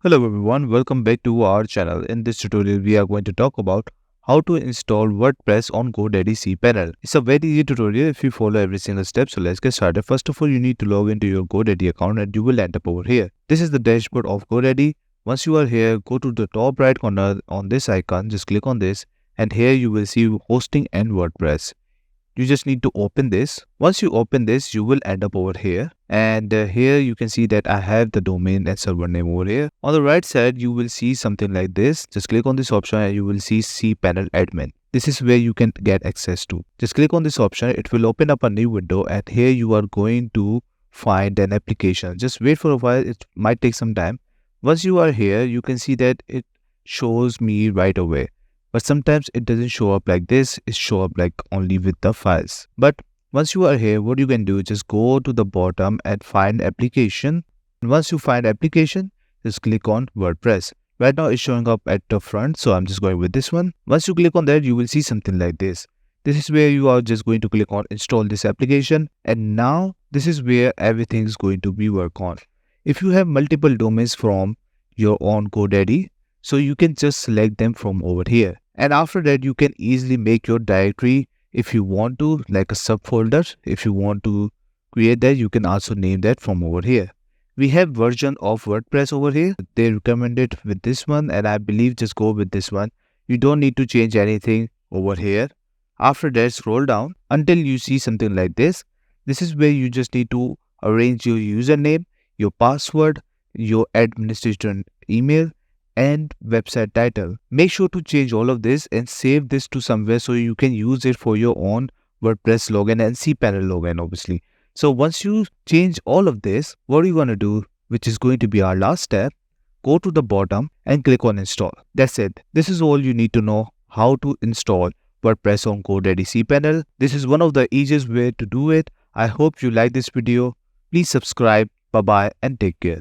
Hello everyone, welcome back to our channel. In this tutorial, we are going to talk about how to install WordPress on Godaddy Cpanel. It's a very easy tutorial if you follow every single step. So let's get started. First of all, you need to log into your Godaddy account and you will end up over here. This is the dashboard of Godaddy. Once you are here, go to the top right corner on this icon, just click on this, and here you will see hosting and WordPress. You just need to open this. Once you open this, you will end up over here, and here you can see that I have the domain and server name over here. On the right side, you will see something like this. Just click on this option and you will see cPanel admin. This is where you can get access to. Just click on this option. It will open up a new window, and here you are going to find an application. Just wait for a while. It might take some time. Once you are here, you can see that it shows me right away. But sometimes it doesn't show up like this. It show up like only with the files. But once you are here, what you can do is just go to the bottom and find application. And once you find application, just click on WordPress. Right now it's showing up at the front, so I'm just going with this one. Once you click on that, you will see something like this. This is where you are just going to click on install this application, and now this is where everything is going to be work on. If you have multiple domains from your own GoDaddy, so you can just select them from over here. And after that, you can easily make your directory if you want to, like a subfolder. If you want to create that, you can also name that from over here. We have version of WordPress over here. They recommend it with this one, and I believe just go with this one. You don't need to change anything over here. After that, scroll down until you see something like this. This is where you just need to arrange your username, your password, your administration email, and website title. Make sure to change all of this and save this to somewhere so you can use it for your own WordPress login and cPanel login, obviously. So once you change all of this, what are you going to do, which is going to be our last step? Go to the bottom and click on install. That's it. This is all you need to know how to install WordPress on Godaddy Cpanel. This is one of the easiest way to do it. I hope you like this video. Please subscribe. Bye bye and take care.